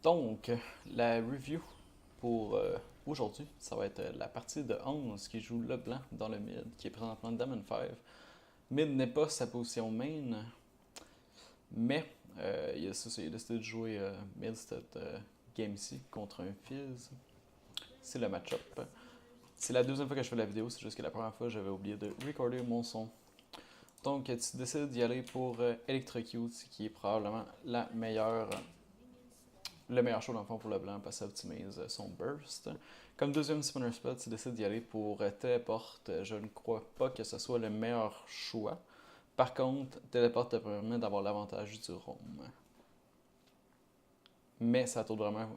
Donc, la review pour aujourd'hui, ça va être la partie de 11 qui joue le blanc dans le mid, qui est présentement Diamond 5. Mid n'est pas sa position main, mais il a décidé de jouer mid cette game-ci contre un Fizz. C'est le match-up. C'est la deuxième fois que je fais la vidéo, c'est juste que la première fois j'avais oublié de recorder mon son. Donc tu décides d'y aller pour Electrocute, qui est probablement le meilleur choix dans le fond pour le blanc parce que ça optimise son burst. Comme deuxième spinner spot, tu décides d'y aller pour Téléporte. Je ne crois pas que ce soit le meilleur choix. Par contre, Téléporte te permet d'avoir l'avantage du roam. Mais ça tourne vraiment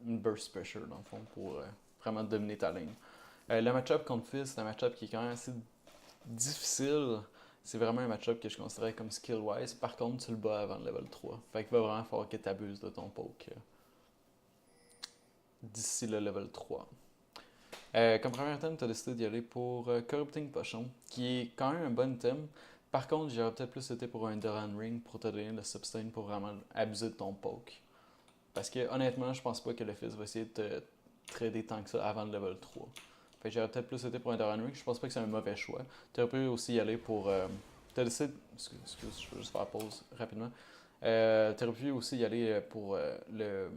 une burst pressure dans le fond pour vraiment dominer ta ligne. Le match-up contre Fizz, c'est un match-up qui est quand même assez difficile. C'est vraiment un match-up que je considérais comme skill-wise. Par contre, tu le bats avant le level 3. Fait qu'il va vraiment falloir que tu abuses de ton poke d'ici le level 3. Comme premier item, tu as décidé d'y aller pour Corrupting Potion, qui est quand même un bon item. Par contre, j'aurais peut-être plus été pour un Duran Ring pour te donner le sustain pour vraiment abuser de ton poke. Parce que honnêtement, je pense pas que le Fizz va essayer de te trader tant que ça avant le level 3. Fait que j'aurais peut-être plus été pour un Duran Ring, je pense pas que c'est un mauvais choix. Tu aurais pu aussi y aller pour. Tu as décidé. Excuse, je vais juste faire pause rapidement. Tu aurais pu aussi y aller pour le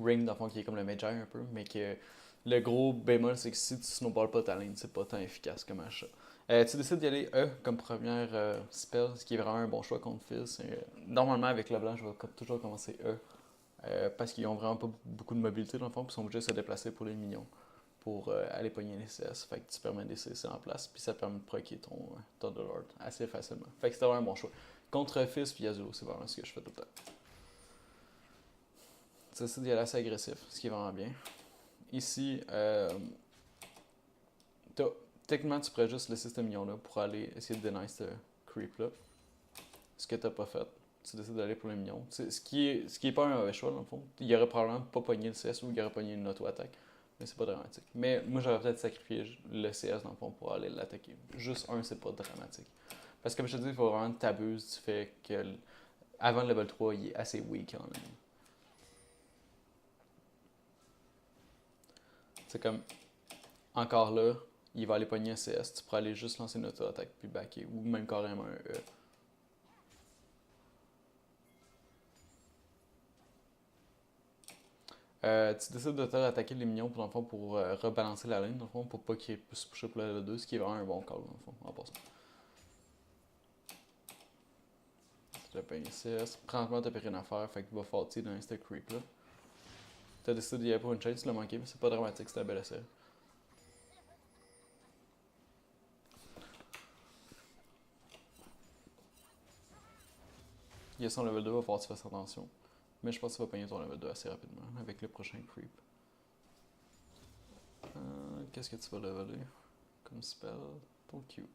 Ring, dans le fond, qui est comme le Magi un peu, mais que le gros bémol, c'est que si tu snowballs pas ta ligne, c'est pas tant efficace comme achat. Tu décides d'y aller E comme première spell, ce qui est vraiment un bon choix contre Fizz. Normalement, avec le blanc, je vais toujours commencer E. Parce qu'ils ont vraiment pas beaucoup de mobilité dans le fond, puis ils sont obligés de se déplacer pour les minions, pour aller pogner les CS. Fait que tu permets des CC en place, puis ça permet de proquer ton Thunderlord assez facilement. Fait que c'était vraiment un bon choix. Contre Fizz puis Yasuo, c'est vraiment ce que je fais tout le temps. Tu décides d'y aller assez agressif, ce qui est vraiment bien. Ici, techniquement, tu pourrais juste laisser ce minion-là pour aller essayer de deny ce creep-là. Ce que t'as pas fait. Tu décides d'aller pour le minion. Ce qui est pas un mauvais choix, dans le fond. Il aurait probablement pas pogné le CS ou il aurait pogné une auto-attaque. Mais c'est pas dramatique. Mais moi, j'aurais peut-être sacrifié le CS, dans le fond, pour aller l'attaquer. Juste un, c'est pas dramatique. Parce que comme je te dis, il faut vraiment que t'abuses du fait que avant le level 3, il est assez weak en ligne. C'est comme, encore là, il va aller pogner un CS. Tu pourrais aller juste lancer une auto-attaque puis backer. Ou même carrément un E. Tu décides de te attaquer les minions pour, dans le fond, pour rebalancer la ligne, dans le fond, pour pas qu'ils puissent pusher pour le level 2, ce qui est vraiment un bon call, dans le fond, en passant. Tu as payé 6. Présentement, t'as plus rien à faire, fait qu'il va falloir dans l'insta creep là. T'as décidé d'y aller pour une chain, tu l'as manqué, mais c'est pas dramatique, c'est un bel essai. Il y a son level 2, va falloir que tu fasses attention. Mais je pense que tu vas pogner ton level 2 assez rapidement avec le prochain creep. Qu'est-ce que tu vas leveler comme spell? Ton Q.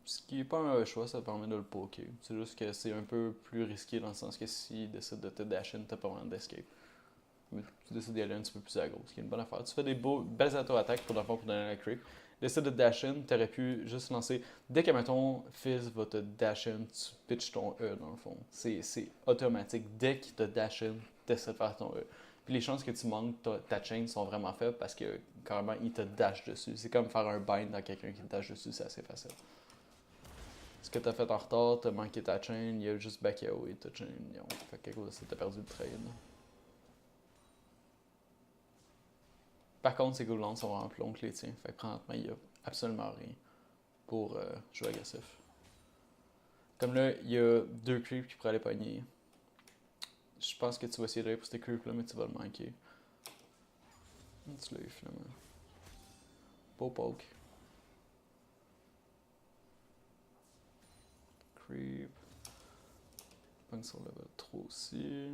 Ce qui est pas un mauvais choix, ça te permet de le poker. C'est juste que c'est un peu plus risqué dans le sens que s'il décide de te dash in, t'as pas vraiment d'escape. Mais tu décides d'y aller un petit peu plus aggro, ce qui est une bonne affaire. Tu fais des belles auto-attaques pour, pour donner la creep. Décide de dash in, t'aurais pu juste lancer. Dès que, mettons, Fizz va te dash in, tu pitches ton E dans le fond. C'est automatique. Dès qu'il te dash in, t'essaies de faire ton E. Puis les chances que tu manques ta chain sont vraiment faibles parce que, carrément, il te dash dessus. C'est comme faire un bind dans quelqu'un qui te dash dessus, c'est assez facile. Ce que t'as fait en retard, t'as manqué ta chain, il a juste backé away ta chain. Fait que quelque chose, t'as perdu le trade. Par contre, ses cooldowns sont vraiment plus longs que les tiens. Fait que présentement, il n'y a absolument rien pour jouer agressif. Comme là, il y a deux creeps qui pourraient aller pogner. Je pense que tu vas essayer d'aller pour ces creeps là, mais tu vas le manquer. Tu l'as eu finalement. Beau poke. Creep. Pogne sur level 3 aussi.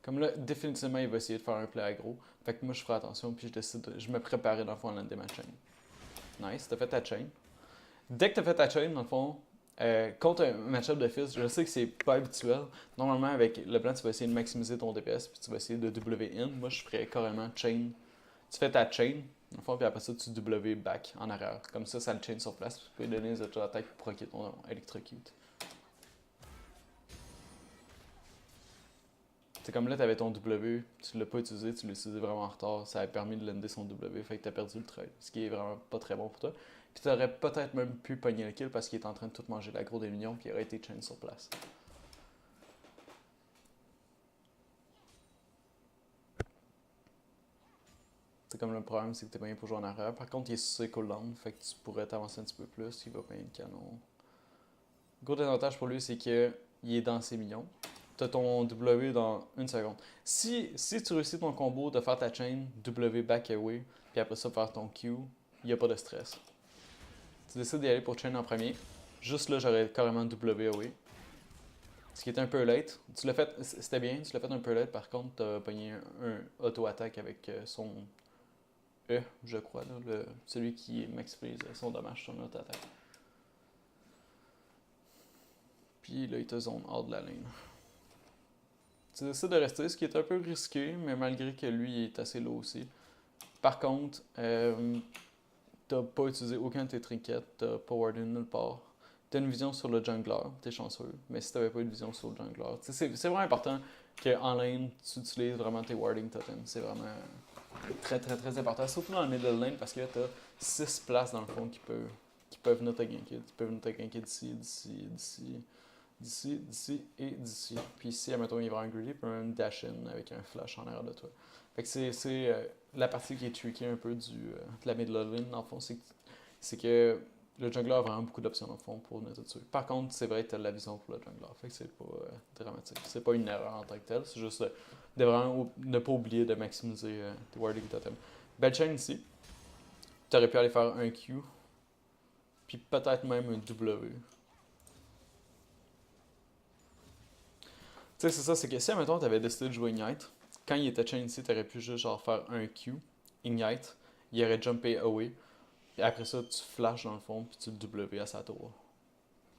Comme là, définitivement, il va essayer de faire un play aggro. Fait que moi, je ferai attention, puis je me préparais dans le fond à lander ma chain. Nice, t'as fait ta chain. Dès que t'as fait ta chain, dans le fond, contre un match-up de Fizz, je sais que c'est pas habituel. Normalement, avec le blanc, tu vas essayer de maximiser ton DPS, puis tu vas essayer de W in. Moi, je ferais carrément chain. Tu fais ta chain, dans le fond, puis après ça, tu W back en arrière. Comme ça le chain sur place, puis tu peux donner les auto-attaques pour proquer ton Electrocute. C'est comme là, t'avais ton W, tu l'as pas utilisé, tu l'as utilisé vraiment en retard, ça a permis de lander son W, fait que t'as perdu le trade, ce qui est vraiment pas très bon pour toi. Puis t'aurais peut-être même pu pogner le kill parce qu'il est en train de tout manger l'aggro des minions, puis il aurait été chain sur place. C'est comme le problème, c'est que t'es pogné pour jouer en arrière. Par contre, il est sur ses cooldowns, fait que tu pourrais t'avancer un petit peu plus, il va pogner le canon. Gros désavantage pour lui, c'est qu'il est dans ses minions. Tu as ton W dans une seconde. Si tu réussis ton combo de faire ta chain, W back away, puis après ça faire ton Q, il n'y a pas de stress. Tu décides d'y aller pour chain en premier. Juste là, j'aurais carrément W away. Ce qui est un peu late. Tu l'as fait, c'était bien, tu l'as fait un peu late. Par contre, tu as pogné un auto-attaque avec son E, je crois, là, celui qui maximise son dommage sur auto-attaque. Puis là, il te zone hors de la ligne. Tu décides de rester, ce qui est un peu risqué, mais malgré que lui il est assez low aussi. Par contre, t'as pas utilisé aucun de tes trinkets, t'as pas wardé nulle part. T'as une vision sur le jungler, t'es chanceux, mais si t'avais pas une vision sur le jungler, c'est vraiment important qu'en lane, tu utilises vraiment tes warding totems. C'est vraiment très très très important, surtout dans le middle lane parce que t'as 6 places dans le fond qui peuvent venir te ganker. Ils peuvent venir te ganker d'ici et d'ici. Puis ici, admettons, il va y avoir un greedy, puis un dash in avec un flash en arrière de toi. Fait que c'est la partie qui est tricky un peu de la mid lane, dans le fond, c'est que le jungler a vraiment beaucoup d'options, dans le fond, pour venir te tuer. Par contre, c'est vrai que tu as la vision pour le jungler, fait que c'est pas dramatique. C'est pas une erreur en tant que telle, c'est juste de vraiment ne pas oublier de maximiser tes warding totems. Belle chain ici, tu aurais pu aller faire un Q, puis peut-être même un W. Tu sais, c'est ça, c'est que si, admettons, t'avais décidé de jouer Ignite, quand il était chain ici, t'aurais pu juste genre faire un Q, Ignite, il aurait jumpé away, et après ça, tu flashes dans le fond, puis tu le W à sa tour.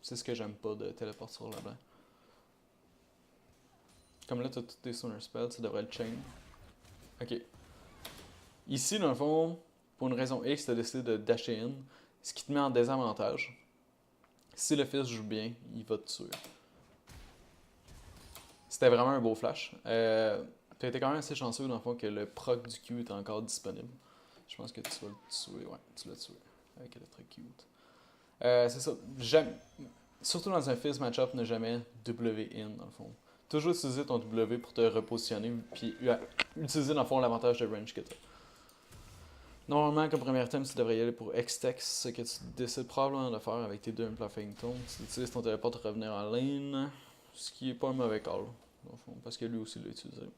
C'est ce que j'aime pas de téléport sur le blanc. Comme là, t'as tous tes Sooner Spells, tu devrais le chain. Ok. Ici, dans le fond, pour une raison X, t'as décidé de dasher in, ce qui te met en désavantage. Si le fils joue bien, il va te tuer. C'était vraiment un beau flash. T'as été quand même assez chanceux dans le fond que le proc du Q est encore disponible. Je pense que tu vas le tuer. Ouais, tu l'as tué. Avec Electrocute. C'est ça. Surtout dans un Fizz match-up, ne jamais W in dans le fond. Toujours utiliser ton W pour te repositionner, puis utiliser dans le fond l'avantage de range que tu as. Normalement, comme premier item, tu devrais y aller pour X-Tex, ce que tu décides probablement de faire avec tes deux Implanting Tones. Tu utilises ton téléport pour revenir en lane, ce qui est pas un mauvais call, dans le fond, parce que lui aussi l'a utilisé.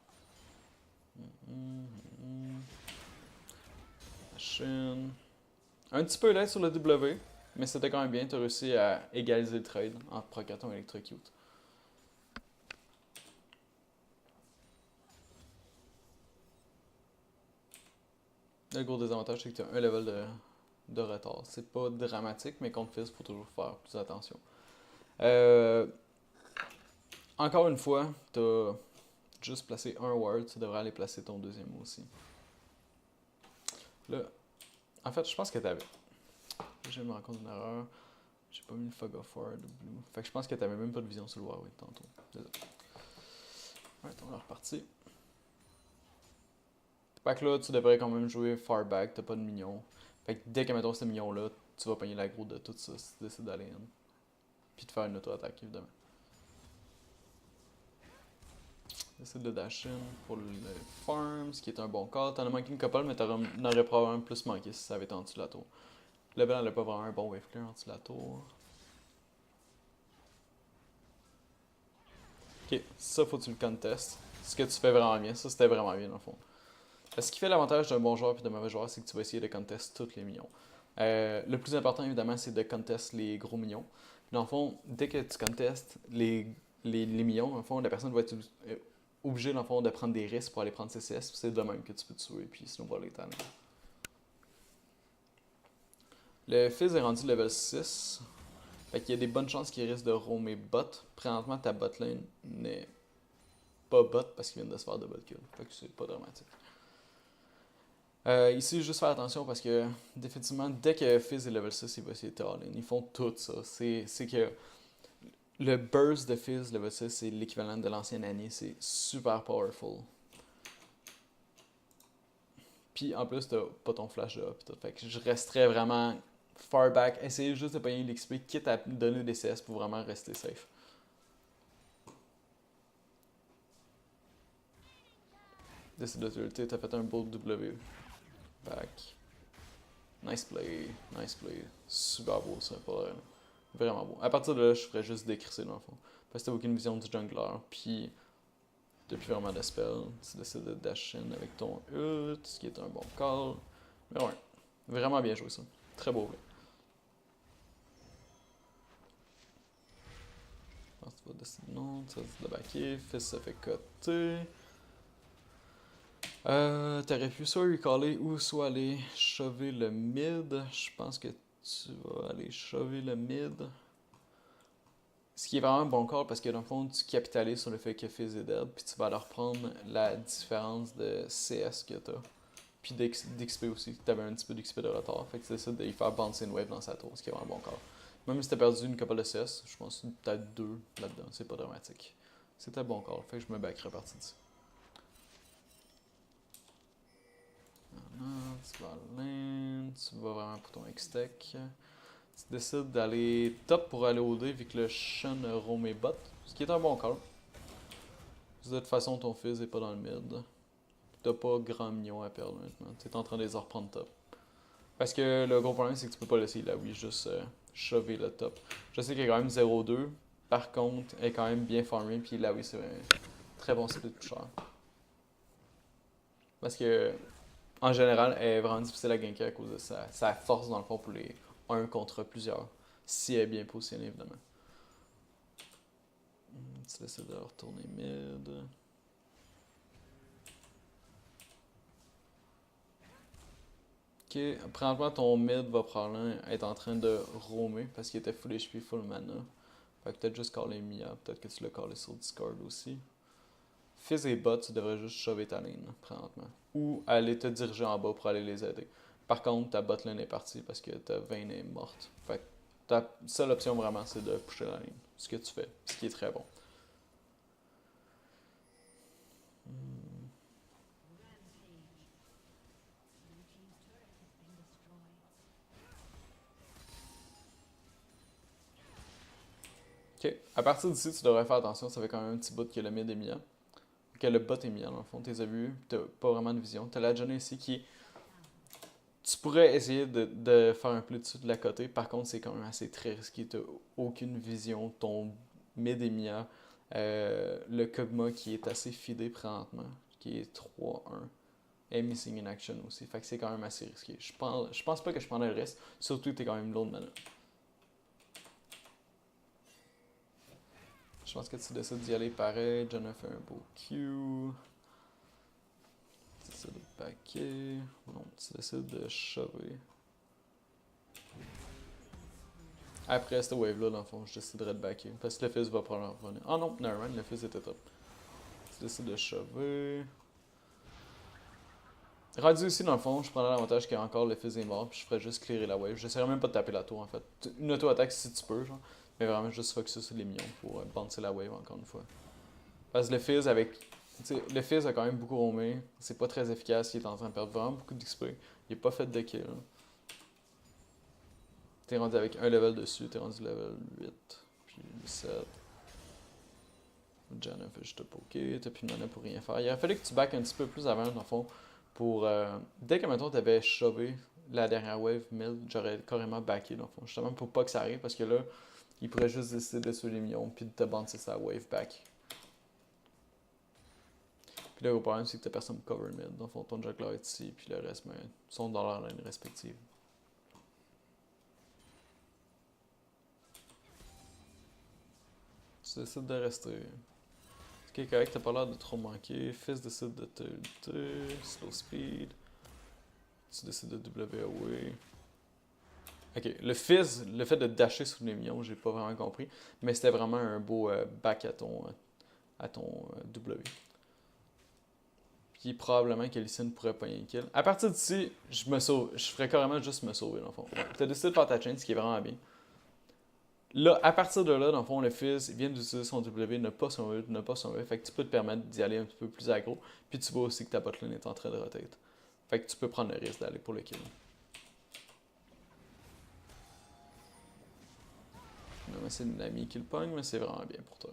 Machine. Un petit peu d'aide sur le W, mais c'était quand même bien. Tu as réussi à égaliser le trade entre Procaton et Electrocute. Le gros désavantage, c'est que tu as un level de retard. C'est pas dramatique, mais contre Fizz, il faut toujours faire plus attention. Encore une fois, tu as juste placé un ward, tu devrais aller placer ton deuxième aussi. Là, en fait, je pense que tu avais. Je me rends compte d'une erreur. J'ai pas mis le Fog of War de Blue. Fait que je pense que t'avais même pas de vision sur le Warwick tantôt. Désolé. Ouais, on est reparti. Fait que là, tu devrais quand même jouer far back, t'as pas de minion. Fait que dès que mettons ce minion-là, tu vas pogner l'aggro de tout ça si tu décides d'aller in. Puis de faire une auto-attaque, évidemment. Essaie de dash in pour le farm, ce qui est un bon call. T'en as manqué une couple, mais t'en aurais probablement plus manqué si ça avait été en dessous de la tour. Le blanc n'a pas vraiment un bon wave clear en dessous de la tour. Ok, ça faut que tu le contestes. Ce que tu fais vraiment bien, ça c'était vraiment bien dans le fond. Ce qui fait l'avantage d'un bon joueur et d'un mauvais joueur, c'est que tu vas essayer de contest tous les minions. Le plus important évidemment, c'est de contest les gros minions. Dans le fond, dès que tu contestes les minions, dans le fond, la personne va être obligée dans le fond, de prendre des risques pour aller prendre CCS. C'est de même que tu peux te tuer puis snowball les talents. Le Fizz est rendu level 6. Fait qu'il y a des bonnes chances qu'il risque de roamer bot. Présentement, ta bot lane n'est pas bot parce qu'il vient de se faire double kill. Fait que c'est pas dramatique. Ici, juste faire attention parce que définitivement, dès que Fizz est level 6, il va essayer de all-in. Ils font tout ça. C'est que le burst de Fizz, level 6, c'est l'équivalent de l'ancienne année. C'est super powerful. Puis en plus, t'as pas ton flash up. Fait que je resterais vraiment far back. Essayez juste de pogner l'XP, quitte à donner des CS pour vraiment rester safe. Décide de t'ulter, t'as fait un bold W. Back. Nice play, nice play. Super beau ça, pour vrai. Vraiment beau. À partir de là, je ferais juste décrisser dans le fond. Parce que t'as aucune vision du jungler. Puis, t'as plus vraiment de spell. Tu décides de dash in avec ton ult, ce qui est un bon call. Mais ouais, vraiment bien joué ça. Très beau. Je pense que tu vas décider non, tu vas décider de backer. Fizz se fait coter. T'aurais pu soit recaller ou soit aller shover le mid. Je pense que tu vas aller shover le mid. Ce qui est vraiment un bon call parce que dans le fond, tu capitalises sur le fait que Fizz est dead, puis tu vas leur prendre la différence de CS que t'as. Puis d'XP aussi, t'avais un petit peu d'XP de retard. Fait que c'est ça, de faire bouncer une wave dans sa tour, ce qui est vraiment un bon call. Même si t'as perdu une couple de CS, je pense peut-être 2 là-dedans, c'est pas dramatique. C'était un bon call, fait que je me backerai à partir d'ici. Tu vas à lane, tu vas vraiment pour ton X-Tech. Tu décides d'aller top pour aller au D vu que le Shen roam et bot, ce qui est un bon call. De toute façon, ton fils est pas dans le mid. T'as pas grand mignon à perdre maintenant. T'es en train de les reprendre top. Parce que le gros problème, c'est que tu peux pas laisser la Wii juste shover le top. Je sais qu'il y a quand même 0-2. Par contre, elle est quand même bien farmée. Puis la Wii, c'est un très bon split pusher. Parce que, en général, elle est vraiment difficile à ganker à cause de sa force dans le fond pour les 1 contre plusieurs. Si elle est bien positionnée, évidemment. Tu décides de retourner mid. Ok, présentement ton mid va probablement être en train de roamer parce qu'il était full HP, full mana. Fait que peut-être juste caller Mia, peut-être que tu l'as callé sur Discord aussi. Fizz et bot, tu devrais juste sauver ta lane présentement. Ou aller te diriger en bas pour aller les aider. Par contre, ta bot lane est partie parce que ta Vayne est morte. Fait que ta seule option vraiment, c'est de pusher la lane. Ce que tu fais, ce qui est très bon. Ok, à partir d'ici, tu devrais faire attention, ça fait quand même un petit bout que le mid est mis. Que le bot est mis dans le fond, tu les as vus, t'as pas vraiment de vision. T'as la Johnny ici qui. Tu pourrais essayer de faire un play dessus de la côté, par contre, c'est quand même assez très risqué, t'as aucune vision, ton mid est Mia. Le Kog'Maw qui est assez fidé présentement, qui est 3-1, est missing in action aussi, fait que c'est quand même assez risqué. Je pense pas que je prendrais le reste, surtout que t'es quand même low de mana. Je pense que tu décides d'y aller pareil. John a fait un beau Q. Tu décides de backer. Non, tu décides de shover. Après cette wave-là, dans le fond, je déciderais de backer. Parce que le fils va probablement revenir. Ah non, nevermind, le fils était top. Tu décides de shover. Rendu ici, dans le fond, je prendrais l'avantage qu'il y a encore le fils est mort, puis je ferais juste clearer la wave. J'essaierais même pas de taper la tour en fait. Une auto-attaque si tu peux, genre. Mais vraiment juste focus sur les minions pour bouncer la wave encore une fois. Parce que le Fizz avec. Le Fizz a quand même beaucoup roamé. C'est pas très efficace. Il est en train de perdre vraiment beaucoup d'XP. Il est pas fait de kill. T'es rendu avec un level dessus. T'es rendu level 8. Puis 7. Janna fait juste te poker. T'as plus de mana pour rien faire. Il aurait fallu que tu back un petit peu plus avant, dans le fond. Pour. Dès que maintenant t'avais shové la dernière wave mid, j'aurais carrément backé, dans le fond. Justement pour pas que ça arrive. Parce que là, il pourrait juste décider de suivre les millions. Puis de te bouncer sa wave back. Puis là, le problème, c'est que t'as personne pour cover mid. Dans le fond, ton jungler est ici, puis le reste, ben, sont dans leur lane respective. Tu décides de rester. Ok, correct, t'as pas l'air de trop manquer. Fizz décide de te lutter. Slow speed. Tu décides de W away. Ok, le Fizz, le fait de dasher sous les millions, j'ai pas vraiment compris. Mais c'était vraiment un beau back à ton W. Puis probablement que Lysine pourrait pogner une kill. À partir d'ici, je ferais carrément juste me sauver dans le fond. T'as décidé de faire ta chain, ce qui est vraiment bien. Là, à partir de là, dans le fond, le fils vient d'utiliser son W, n'a pas son ult, n'a pas son E, fait que tu peux te permettre d'y aller un petit peu plus aggro, puis tu vois aussi que ta botlane est en train de rotate. Fait que tu peux prendre le risque d'aller pour le kill. Non, mais c'est l'ami qui le pogne, mais c'est vraiment bien pour toi.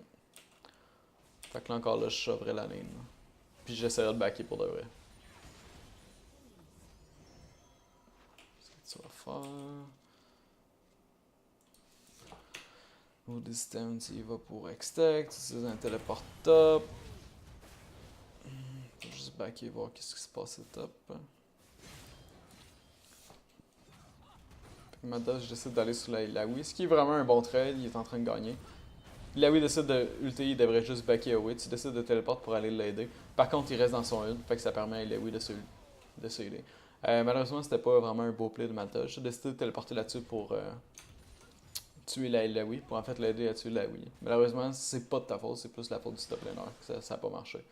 Fait que là encore, là, je sauverais la lane. Puis j'essaierai de backer pour de vrai. Qu'est-ce que tu vas faire? Au distance, il va pour X-Tech, tu utilises un téléport top. Faut juste backer voir qu'est-ce qui se passe au top. Maintenant, je décide d'aller sur la Ilaoi, ce qui est vraiment un bon trade, il est en train de gagner. Ilaoi décide de ulti, il devrait juste backer away, tu décides de téléport pour aller l'aider. Par contre, il reste dans son ult, fait que ça permet à Ilaoi de se healer. Malheureusement, c'était pas vraiment un beau play de Mata, j'ai décidé de téléporter là-dessus pour tuer la Ilaoi, pour en fait l'aider à tuer la Ilaoi. Malheureusement, c'est pas de ta faute, c'est plus la faute du top laner, que ça a pas marché.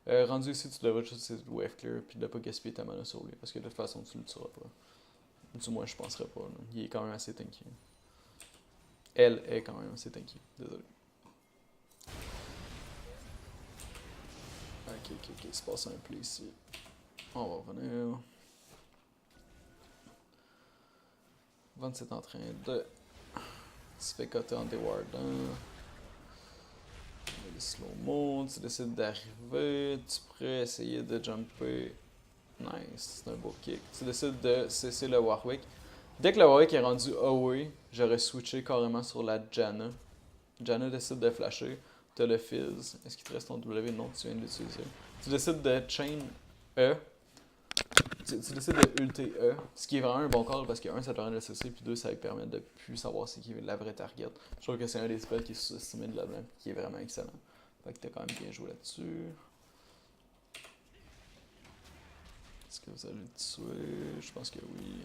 Rendu ici, tu devrais juste essayer de wave clear, puis de pas gaspiller ta mana sur lui, parce que de toute façon, tu le tueras pas. Du moins, je penserais pas. Là. Il est quand même assez tanky. Elle est quand même assez tanky. Désolé. Ok, il se passe un play ici. On va revenir. Vaughn est en train de se fait coter en déwardant. Les slow-mo, tu décides d'arriver. Tu pourrais essayer de jumper. Nice, c'est un beau kick. Tu décides de cesser le Warwick. Dès que le Warwick est rendu away, j'aurais switché carrément sur la Janna. Janna décide de flasher. T'as le Fizz. Est-ce qu'il te reste ton W? Non, tu viens de l'utiliser. Tu décides de chain E. Tu décides de ulter E. Ce qui est vraiment un bon call parce que 1, ça te permet de le cesser, puis 2, ça lui permet de plus savoir c'est qui est la vraie target. Je trouve que c'est un des spells qui est sous-estimé de la blanc, qui est vraiment excellent. Fait que t'as quand même bien joué là-dessus. Est-ce que vous allez le tuer? Je pense que oui.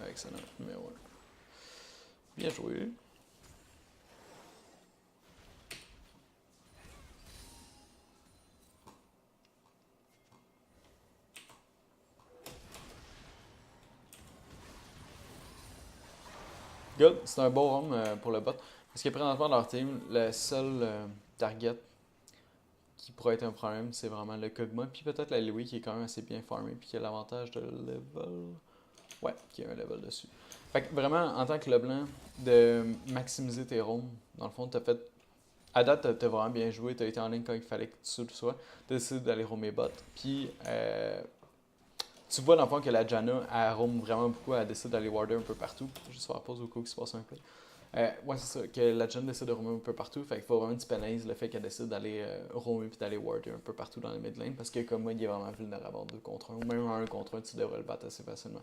Excellent. Mais ouais. Bien joué. Good. C'est un beau roam pour le bot. Parce que présentement, dans leur team, le seul target qui pourrait être un problème, c'est vraiment le Kog'Maw. Puis peut-être la Louis qui est quand même assez bien farmé. Puis qui a l'avantage de level. Ouais, qui a un level dessus. Fait que vraiment, en tant que Leblanc, de maximiser tes roams, dans le fond, t'as fait. À date, t'as vraiment bien joué, t'as été en ligne quand il fallait que tu le sois. T'as décidé d'aller roamer bot. Puis, tu vois dans le fond que la Janna, elle roam vraiment beaucoup, elle décide d'aller warder un peu partout. Juste faire pause au coup qu'il se passe un peu. Ouais, c'est ça, que la Janna décide de roamer un peu partout. Fait qu'il faut vraiment que tu pénalises le fait qu'elle décide d'aller roamer puis d'aller warder un peu partout dans les mid lane. Parce que comme moi, il est vraiment vulnérable en 2 contre 1. Ou même en 1 contre 1, tu devrais le battre assez facilement.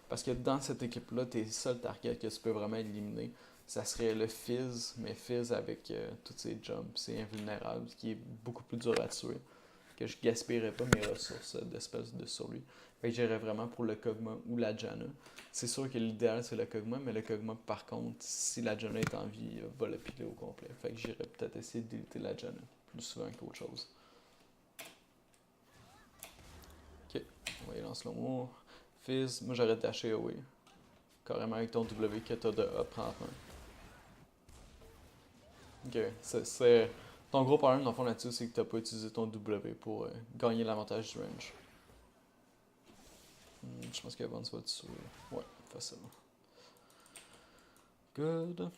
Parce que dans cette équipe-là, tes seuls targets que tu peux vraiment éliminer, ça serait le Fizz, mais Fizz avec tous ses jumps, c'est invulnérable, ce qui est beaucoup plus dur à tuer. Que je gaspillerais pas mes ressources d'espèces de sur lui. Fait que j'irais vraiment pour le Kog'Maw ou la Janna. C'est sûr que l'idéal c'est le Kog'Maw, mais le Kog'Maw par contre, si la Janna est en vie, va le piler au complet. Fait que j'irais peut-être essayer de déliter la Janna plus souvent qu'autre chose. Ok, on va y lancer le mot. Fizz, moi j'aurais dashé away. Carrément avec ton W que t'as de A présentement. Ok, c'est. Ton gros problème dans le fond là-dessus, c'est que t'as pas utilisé ton W pour gagner l'avantage du range. Je pense que Vaughn va te tuer. Ouais, facilement. Good.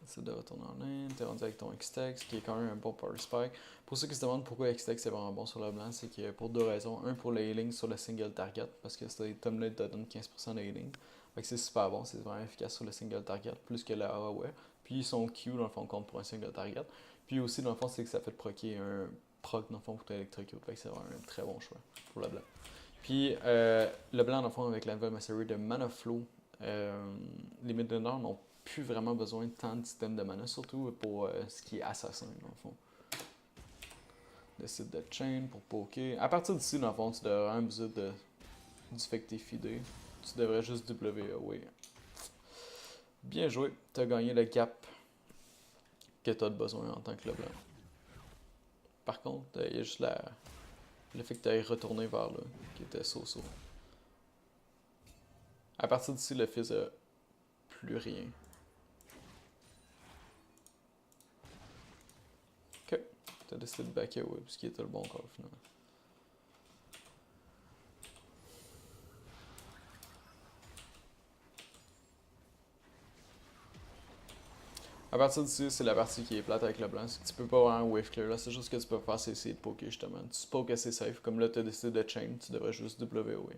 Essaie de retourner en lane, t'es rendu avec ton X-Tex, qui est quand même un bon power spike. Pour ceux qui se demandent pourquoi X-Tex est vraiment bon sur le blanc, c'est que pour 2 raisons. Un, pour le healing sur le single target, parce que cet item-là te donne 15% de healing. Fait que c'est super bon, c'est vraiment efficace sur le single target, plus que le AOE. Puis son Q, dans le fond, compte pour un single target. Puis aussi, dans le fond, c'est que ça fait procer un proc, dans le fond, pour t'électrocute. Fait que c'est vraiment un très bon choix pour le blanc. Puis le blanc, dans le fond, avec la nouvelle mastery de Mana Flow, les midlaners n'ont plus vraiment besoin de tant de systèmes de mana, surtout pour ce qui est assassin, dans le fond. Décide de chain pour poker. À partir d'ici, dans le fond, tu devrais un besoin du fait que t'es fidé. Tu devrais juste W away. Bien joué, t'as gagné le gap que t'as de besoin en tant que le blanc. Par contre, il y a juste le fait que tu ailles retourner vers là, qui était so-so. À partir d'ici, le fils a plus rien. Ok. T'as décidé de backer away, parce qu'il était le bon call finalement. À partir d'ici, c'est la partie qui est plate avec le blanc. C'est que tu peux pas avoir un wave clear là. C'est juste ce que tu peux faire, c'est essayer de poker justement. Tu pokes assez safe. Comme là, tu as décidé de chain, tu devrais juste WOA.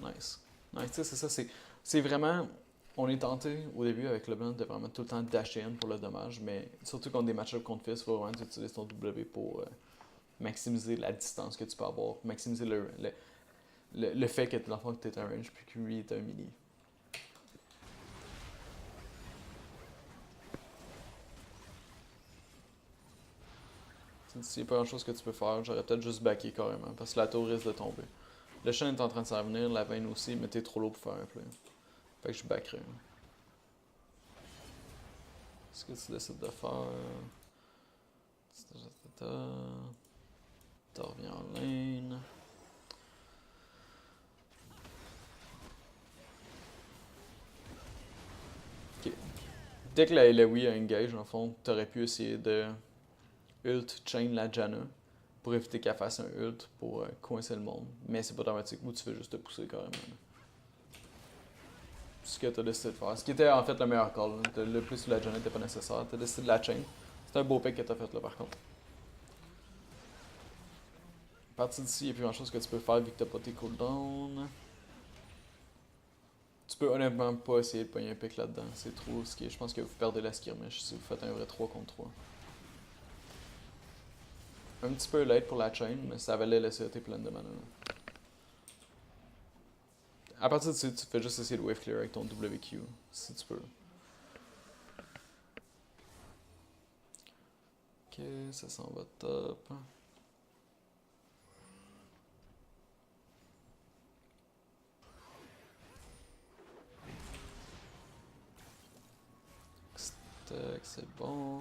Nice. Nice, tu sais, c'est ça. C'est vraiment. On est tenté au début avec le blanc de vraiment tout le temps dash in pour le dommage. Mais surtout contre des match-ups contre fils, il faut vraiment que tu utilises ton W pour maximiser la distance que tu peux avoir. Maximiser le fait que l'enfant que tu es un range puis que lui est un mini. S'il n'y a pas grand chose que tu peux faire, j'aurais peut-être juste backé carrément, parce que la tour risque de tomber. Le chien est en train de s'en venir, la veine aussi, mais t'es trop lourd pour faire un play. Fait que je backerai. Ce que tu décides de faire. Tu reviens en lane. Ok. Dès que la Elewee a engage, en fond, t'aurais pu essayer de ult chain la Janna pour éviter qu'elle fasse un ult pour coincer le monde. Mais c'est pas dramatique, ou tu fais juste te pousser carrément. Ce que tu as décidé de faire. Ce qui était en fait le meilleur call. Le plus sur la Janna n'était pas nécessaire. Tu as décidé de la chain. C'est un beau pick que tu as fait là par contre. À partir d'ici, il n'y a plus grand chose que tu peux faire vu que tu n'as pas tes cooldowns. Tu peux honnêtement pas essayer de pogner un pick là-dedans. C'est trop risqué. Je pense que vous perdez la skirmish si vous faites un vrai 3 contre 3. Un petit peu late pour la chain, mais ça valait laisser tes pleines de mana. À partir d'ici, tu fais juste essayer de wave clear avec ton WQ, si tu peux. Ok, ça s'en va top. Stack, c'est bon.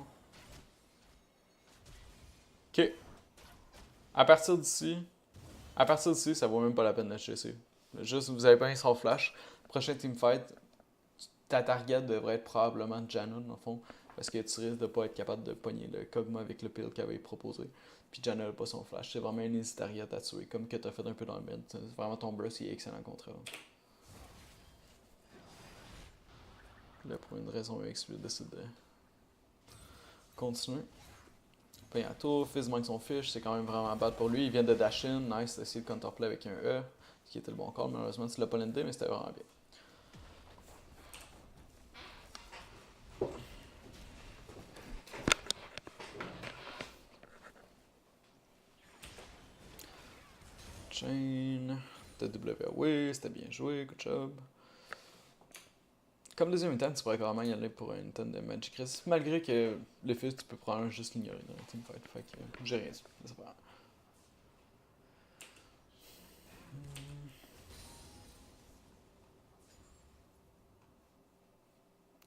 Ok. À partir d'ici, ça vaut même pas la peine de chasser. Juste, vous avez pas un sans flash. Prochain teamfight, ta target devrait être probablement Janna, dans le fond, parce que tu risques de pas être capable de pogner le Kog'Maw avec le peel qu'il avait proposé. Puis Janna n'a pas son flash. C'est vraiment un easy target à tuer, comme que t'as fait un peu dans le mid. C'est vraiment ton burst, il est excellent contre elle. Là, pour une raison X, il décide de continuer. Puis à tour, Fizz manque son fish, c'est quand même vraiment bad pour lui. Il vient de dash in, nice d'essayer de counterplay avec un E, ce qui était le bon call. Malheureusement, tu l'as pas landé, mais c'était vraiment bien. Chain, TWAW, c'était bien joué, good job. Comme deuxième item, tu pourrais carrément y aller pour un item de Magic Resist, malgré que le fils, tu peux prendre juste l'ignorer dans la teamfight. Fait que j'ai rien dit, c'est pas grave.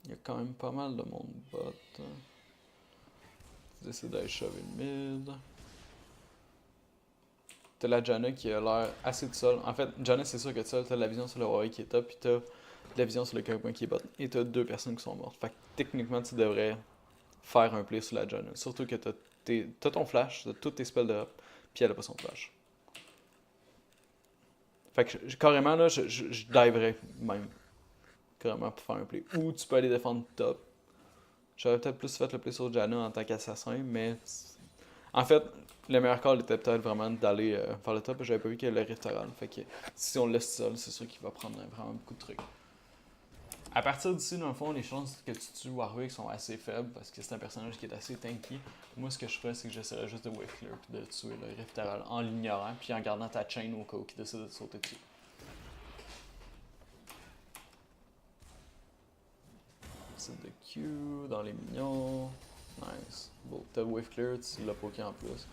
Il y a quand même pas mal de monde bot. Tu décides d'aller shover le mid. T'as la Janna qui a l'air assez de sol. En fait, Janna, c'est sûr que t'as la vision sur le Huawei qui est top, puis t'as la vision sur le Kog'Maw qui est bot. Et t'as deux personnes qui sont mortes. Fait que techniquement, tu devrais faire un play sur la Janna. Surtout que t'as ton flash, t'as tous tes spells de up, puis elle a pas son flash. Fait que carrément, là, je diverais même. Carrément pour faire un play. Ou tu peux aller défendre top. J'aurais peut-être plus fait le play sur Janna en tant qu'assassin, mais. En fait, le meilleur call était peut-être vraiment d'aller faire le top. J'avais pas vu qu'il y avait le Rift Herald. Fait que si on le laisse seul, c'est sûr qu'il va prendre vraiment beaucoup de trucs. À partir d'ici, dans le fond, les chances que tu tues Warwick sont assez faibles parce que c'est un personnage qui est assez tanky. Moi, ce que je ferais, c'est que j'essaierais juste de wave clear puis de tuer le Rift Herald en l'ignorant puis en gardant ta chain au cas où il décide de sauter dessus. C'est de Q dans les minions. Nice. Bon, t'as wave clear, tu l'as poké en plus.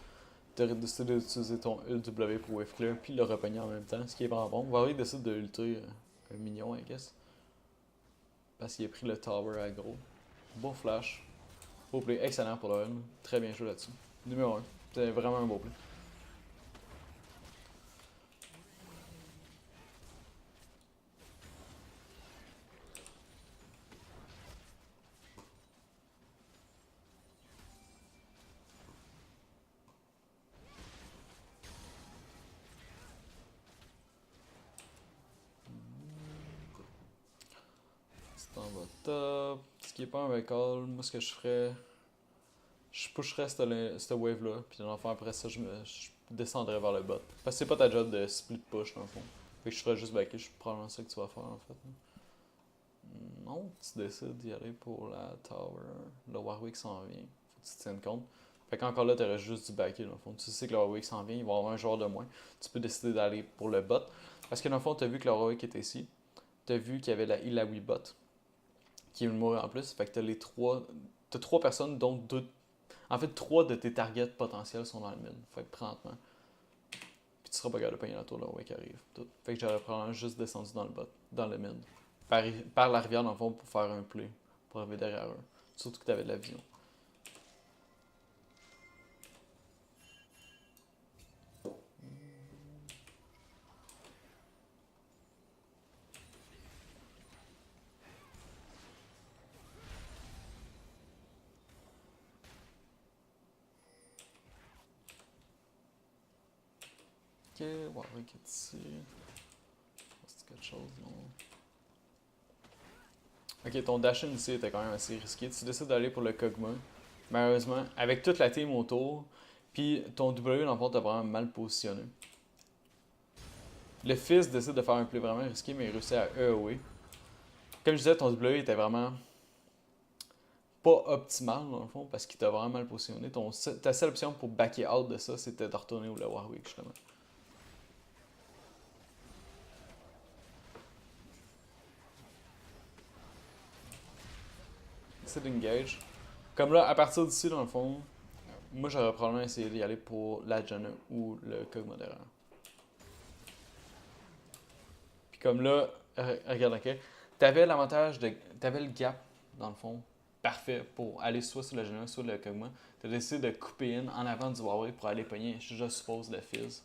T'aurais décidé d'utiliser ton ult W pour wave clear puis le repogner en même temps, ce qui est vraiment bon. Warwick décide de ulter un minion, I guess. Parce qu'il a pris le tower aggro. Bon flash. Beau play, excellent pour le run. Très bien joué là-dessus. Numéro 1. C'est vraiment un beau play. C'est en bas top. Ce qui est pas un recall, moi ce que je ferais, je pusherais cette wave-là, puis dans le fond, après ça, je descendrais vers le bot. Parce que c'est pas ta job de split push, dans le fond. Fait que je ferais juste backer, je probablement ça que tu vas faire, en fait. Non, tu décides d'y aller pour la tower. Le Warwick s'en vient. Faut que tu te tiennes compte. Fait qu'encore là, t'aurais juste du backer, dans le fond. Tu sais que le Warwick s'en vient, il va y avoir un joueur de moins. Tu peux décider d'aller pour le bot. Parce que dans le fond, t'as vu que le Warwick était ici. T'as vu qu'il y avait la Illaoi bot qui veut mourir en plus. Fait que t'as les trois. T'as trois personnes, dont deux. En fait, trois de tes targets potentiels sont dans le mid. Fait que présentement. Puis tu seras pas capable de payer la tour, le Warwick arrive. Tout. Fait que j'aurais probablement juste descendu dans le bot, dans le mid. Par la rivière, dans le fond, pour faire un play. Pour arriver derrière eux. Surtout que t'avais de la vision. Ok, Warwick est ici. C'est quelque chose, non? Ok, ton dash-in ici était quand même assez risqué. Tu décides d'aller pour le Kog'Maw. Malheureusement, avec toute la team autour, puis ton W, dans le fond, t'as vraiment mal positionné. Le fils décide de faire un play vraiment risqué, mais il réussit à EOE. Comme je disais, ton W était vraiment pas optimal, dans le fond, parce qu'il t'a vraiment mal positionné. Ta seule option pour backer out de ça, c'était de retourner au le Warwick, justement. C'est d'engage. Comme là, à partir d'ici, dans le fond, moi j'aurais probablement essayé d'y aller pour la Janna ou le Kog'Maw derrière. Puis comme là, regarde, ok, t'avais l'avantage de. T'avais le gap, dans le fond, parfait pour aller soit sur le Janna, soit le Kog'Maw. T'as décidé de couper in en avant du Huawei pour aller pogner, je suppose, le Fizz.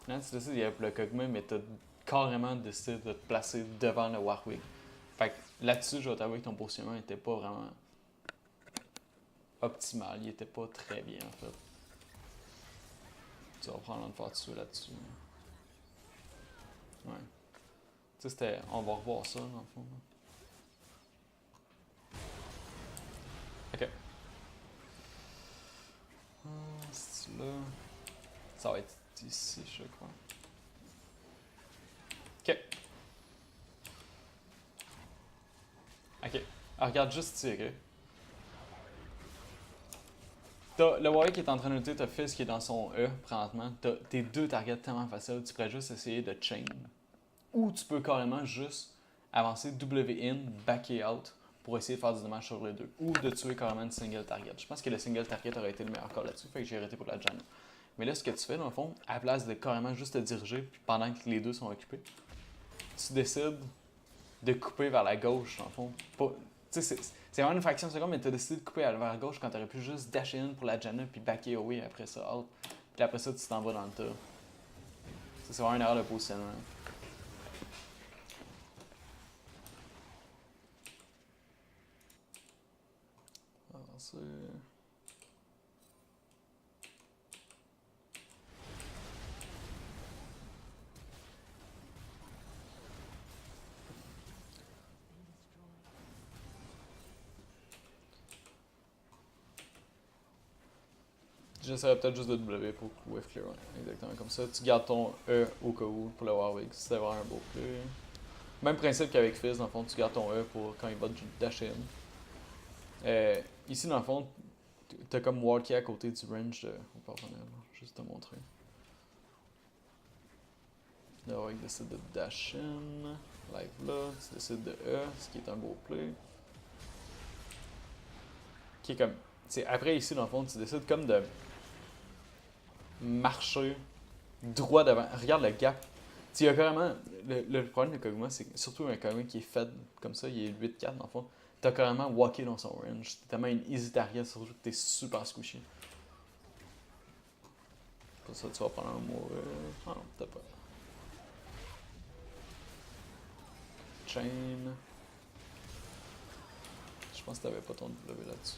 Là, tu décides d'y aller pour le Kog'Maw, mais t'as carrément décidé de te placer devant le Warwick. Fait que là-dessus, je vais t'avouer que ton positionnement était pas vraiment optimal. Il était pas très bien, en fait. Tu vas prendre un de faire dessus là-dessus. Ouais. Tu sais, c'était. On va revoir ça, dans le fond. Ok. C'est là. Ça va être ici, je crois. Ok. Ok. Alors, regarde juste ici, ok? T'as le Warwick qui est en train de lutter, t'as Fizz qui est dans son E présentement. T'as tes deux targets tellement faciles, tu pourrais juste essayer de chain. Ou tu peux carrément juste avancer W in, backer out pour essayer de faire du dommage sur les deux. Ou de tuer carrément une single target. Je pense que le single target aurait été le meilleur call là-dessus, fait que j'ai arrêté pour la Janna. Mais là, ce que tu fais, dans le fond, à la place de carrément juste te diriger, puis pendant que les deux sont occupés, tu décides de couper vers la gauche, dans le fond. Tu sais, c'est vraiment une fraction de seconde, mais tu as décidé de couper vers la gauche quand tu aurais pu juste dash in pour la Janna, puis backer away après ça, out. Puis après ça, tu t'en vas dans le tas. C'est vraiment une erreur de positionnement. Avancer. J'essaierais peut-être juste de W pour wave clear, ouais. Exactement comme ça. Tu gardes ton E au cas où pour le Warwick, si c'est vraiment un beau play. Même principe qu'avec Fizz, dans le fond, tu gardes ton E pour quand il va dash in. Ici, dans le fond, t'as comme ward qui est à côté du range de. On peut revenir, juste te montrer. Le Warwick décide de dash in. Live là, tu décides de E, ce qui est un beau play. Qui est comme. Après, ici, dans le fond, tu décides comme de marcher droit devant. Regarde le gap. Il y a carrément. Le problème de Kog'Maw, c'est surtout un Kog'Maw qui est fait comme ça, il est 8-4 dans le fond. t'as carrément walké dans son range. T'es tellement une easy target, surtout que t'es super squishy. Pour ça, tu vas prendre un mourir. Ah non, t'as pas. Chain. Je pense que t'avais pas ton W là-dessus.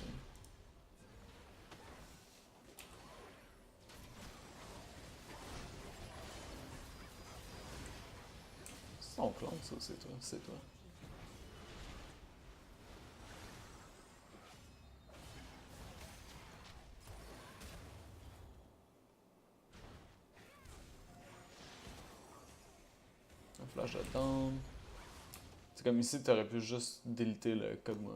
C'est ton clone, ça, c'est toi. C'est toi. Un flash de down. C'est comme ici, t'aurais pu juste déliter le Kog'Maw.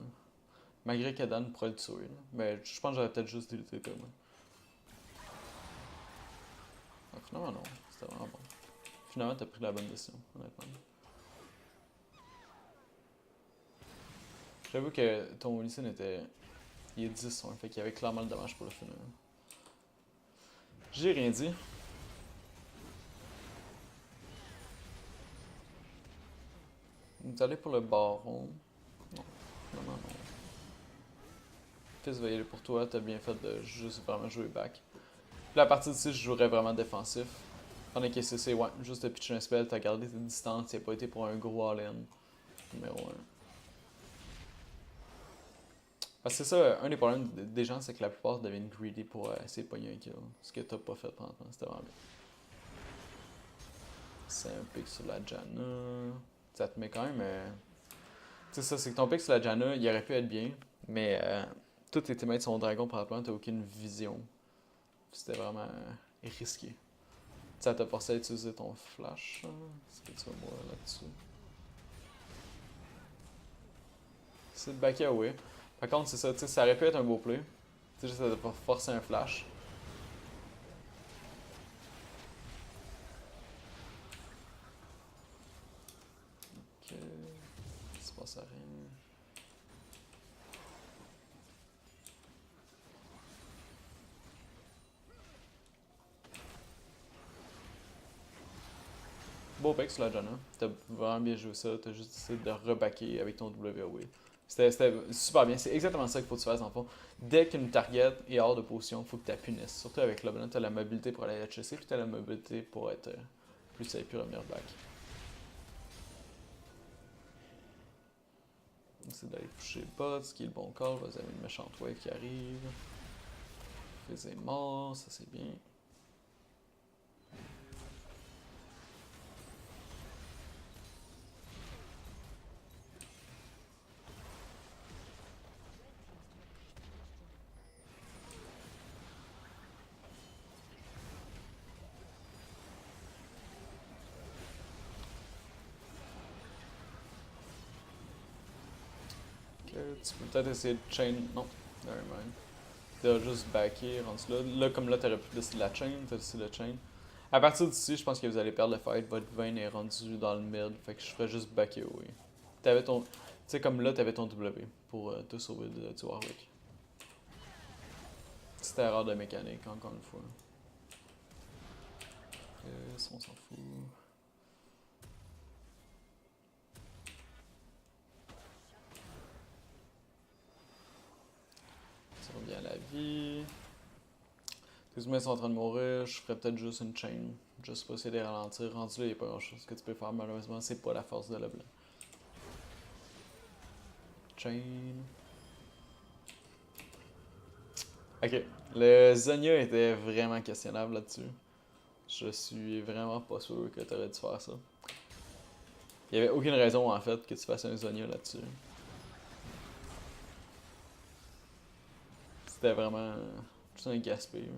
Malgré qu'Adan pourrait le tuer. Là. Mais je pense que j'aurais peut-être juste délité le Kog'Maw. Ah, finalement, non. C'était vraiment bon. Finalement, t'as pris la bonne décision, honnêtement. J'avoue que ton Lee Sin était. Il est 10, fait qu'il y avait clairement le dommage pour le final. J'ai rien dit. Vous allez pour le baron. Non, finalement non. Fils va y aller pour toi, t'as bien fait de juste vraiment jouer back. Puis la partie d'ici, je jouerais vraiment défensif. Pendant que c'est ouais, juste de pitcher un spell, t'as gardé tes distances, il a pas été pour un gros all-in. Numéro 1. Parce que c'est ça, un des problèmes des gens, c'est que la plupart deviennent greedy pour essayer de pogner un kill. Ce que t'as pas fait pendant le temps, c'était vraiment bien. C'est un pick sur la Janna. Ça te met quand même. Tu sais, ça, c'est que ton pick sur la Janna, il aurait pu être bien, mais tous tes teammates sont dragons par la plante, t'as aucune vision. C'était vraiment risqué. Ça t'a forcé à utiliser ton flash. Est-ce que tu vas mourir là-dessus? C'est de backer away. Par contre, c'est ça, tu sais, ça aurait pu être un beau play. Tu sais, juste ça t'a forcer un flash. Ok. Il se passe à rien. Beau pick sur la Janna. T'as vraiment bien joué ça. T'as juste essayé de rebacker avec ton WOE. C'était super bien. C'est exactement ça qu'il faut que tu fasses en fond. Dès qu'une target est hors de position, il faut que tu la punisses. Surtout avec l'Obelin, tu as la mobilité pour aller HSC, puis tu as la mobilité pour être plus safe puis revenir back. C'est d'aller toucher bot, ce qui est le bon call. Vous avez une méchante wave qui arrive. Faisait mort, ça c'est bien. Tu peux peut-être essayer de chain. Non, nevermind. T'as juste backé, rendu là. Là, comme là, t'aurais pu décider la chain, t'as décidé la chain. À partir d'ici, je pense que vous allez perdre le fight. Votre vein est rendu dans le mid, fait que je ferais juste backer away. T'avais ton. Tu sais, comme là, t'avais ton W pour te sauver du Warwick. C'était erreur de mécanique, encore une fois. Yes, on s'en fout. Ça revient à la vie. Tes humains sont en train de mourir, je ferais peut-être juste une chain. Juste pour essayer de les ralentir. Rendu là, il n'y a pas grand chose que tu peux faire, malheureusement, c'est pas la force de l'objet. Chain. Ok, le Zonia était vraiment questionnable là-dessus. Je suis vraiment pas sûr que tu aurais dû faire ça. Il y avait aucune raison en fait que tu fasses un Zonia là-dessus. C'était vraiment juste un gaspille.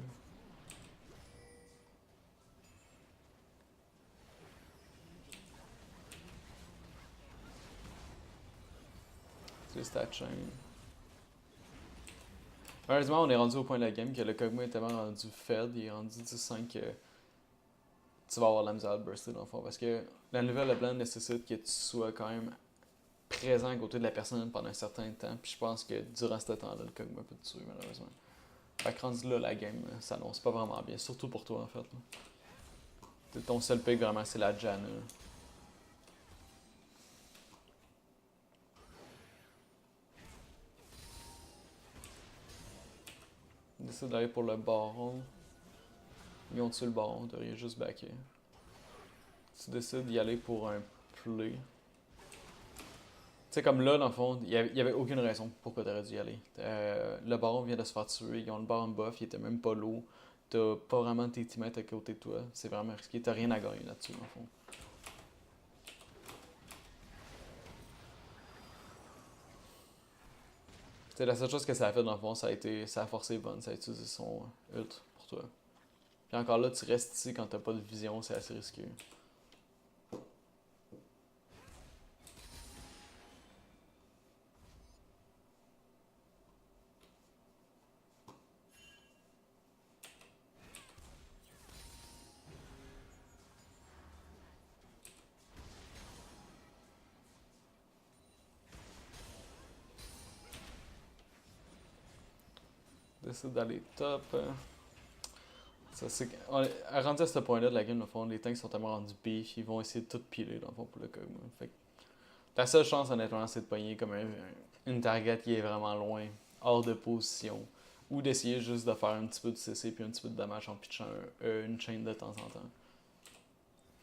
C'est ta chain. Malheureusement, on est rendu au point de la game que le Kog'Maw est tellement rendu fed, il est rendu 10-5 que tu vas avoir la misère de burster dans le fond. Parce que la nouvelle Leblanc nécessite que tu sois quand même présent à côté de la personne pendant un certain temps. Puis je pense que durant ce temps-là, le Kog'Maw peut te tuer malheureusement. Fait que rendu là, la game s'annonce pas vraiment bien. Surtout pour toi en fait. Ton seul pick vraiment, c'est la Janna. décides d'aller pour le baron. Ils ont tué le baron, t'aurais juste backé. Tu décides d'y aller pour un play. Tu sais, comme là, dans le fond, il y avait aucune raison pourquoi t'aurais dû y aller. Le baron vient de se faire tuer, ils ont le baron buff, il était même pas low. T'as pas vraiment tes teammates à côté de toi. C'est vraiment risqué, t'as rien à gagner là-dessus, dans le fond. C'était la seule chose que ça a fait dans le fond, ça a forcé Von, ça a utilisé son ult pour toi. Puis encore là, tu restes ici quand t'as pas de vision, c'est assez risqué. Décide d'aller top. Ça, c'est... Rendu à ce point-là de la game, dans le fond, les tanks sont tellement rendus beef, ils vont essayer de tout piler dans le fond pour le Kog'Maw. Fait que ta seule chance, honnêtement, c'est de pogner comme une target qui est vraiment loin, hors de position, ou d'essayer juste de faire un petit peu de CC puis un petit peu de damage en pitchant une chain de temps en temps.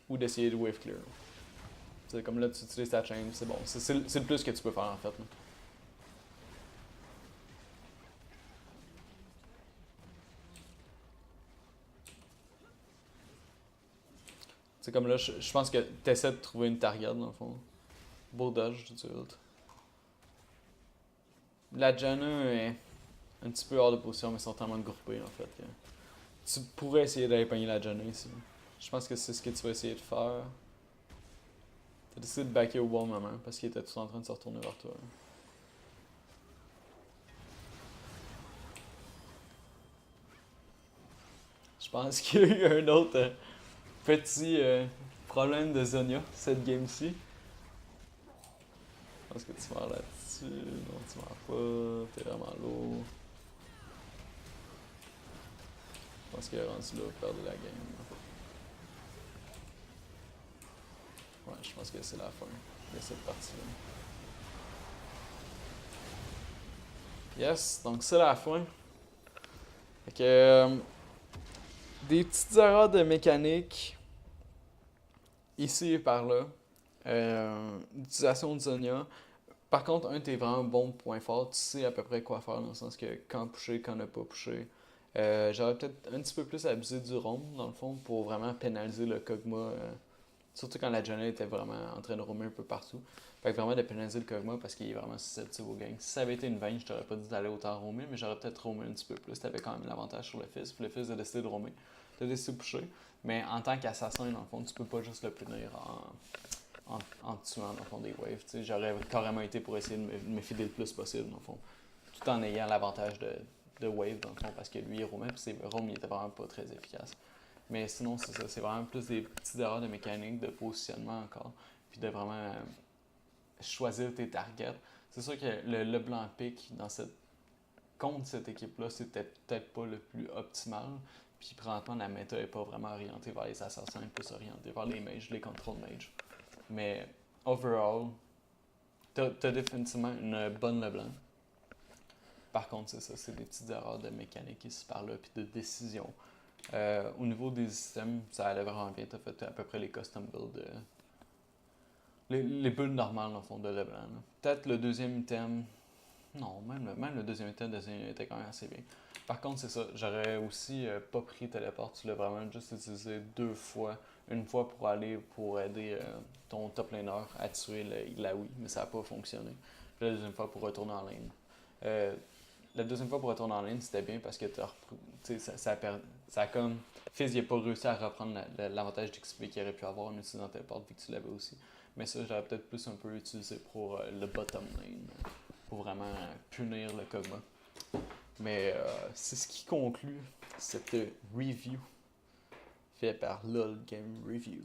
Ou d'essayer de wave clear. C'est comme là, tu utilises ta chain, c'est bon. C'est le plus que tu peux faire en fait. Là. C'est comme là, je pense que tu essaies de trouver une target dans le fond. Beau dodge du ult. La Janna est un petit peu hors de position, mais ils sont tellement groupés en fait. Que tu pourrais essayer d'aller pogner la Janna ici. Je pense que c'est ce que tu vas essayer de faire. T'as décidé de backer au bon moment parce qu'il était tout en train de se retourner vers toi. Je pense qu'il y a eu un autre petit problème de Zonia cette game-ci. Je pense que tu meurs là-dessus. Non, tu meurs pas. T'es vraiment lourd. Je pense qu'il est rendu là pour perdre la game. Ouais, je pense que c'est la fin de cette partie-là. Yes, donc c'est la fin. Fait que des petites erreurs de mécanique ici et par là. L'utilisation de Zonia. Par contre, un de tes vraiment bons points forts, tu sais à peu près quoi faire dans le sens que quand pusher, quand ne pas pusher. J'aurais peut-être un petit peu plus abusé du roam dans le fond pour vraiment pénaliser le Kog'Maw. Surtout quand la Janna était vraiment en train de roamer un peu partout. Fait que vraiment de pénaliser le Kog'Maw parce qu'il est vraiment susceptible au gang. Si ça avait été une Vayne, je t'aurais pas dit d'aller autant roamer, mais j'aurais peut-être roamé un petit peu plus. T'avais quand même l'avantage sur le Fizz. Puis le Fizz a décidé de roamer. T'as décidé de pusher. Mais en tant qu'assassin, dans le fond, tu peux pas juste le punir en tuant dans le fond des waves. T'sais, j'aurais carrément été pour essayer de me fider le plus possible dans le fond. Tout en ayant l'avantage de wave dans le fond parce que lui il roamait puis ses roams il était vraiment pas très efficace. Mais sinon c'est ça, c'est vraiment plus des petites erreurs de mécanique, de positionnement encore, puis de vraiment choisir tes targets. C'est sûr que le blanc pick contre cette équipe-là, c'était peut-être pas le plus optimal. Puis présentement la méta est pas vraiment orientée vers les assassins, plus orientée vers les mages, les control mages. Mais overall, t'as définitivement une bonne LeBlanc. Par contre, c'est ça, c'est des petites erreurs de mécanique ici par là, puis de décision. Au niveau des systèmes, ça allait vraiment bien. T'as fait à peu près les custom builds. Les builds normales, dans le fond, de LeBlanc. Peut-être le deuxième item. Non, même le deuxième item était quand même assez bien. Par contre, c'est ça. J'aurais aussi pas pris téléport. Tu l'as vraiment juste utilisé deux fois. Une fois pour aller pour aider ton top laner à tuer la Wii, mais ça n'a pas fonctionné. Puis la deuxième fois pour retourner en lane. La deuxième fois pour retourner en ligne, c'était bien parce que ça a comme. Fizz n'a pas réussi à reprendre l'avantage d'XP qu'il aurait pu avoir en utilisant Teleport vu que tu l'avais aussi. Mais ça, j'aurais peut-être plus un peu utilisé pour le bottom lane, pour vraiment punir le Kog'Maw. Mais c'est ce qui conclut cette review faite par LOL Game Review.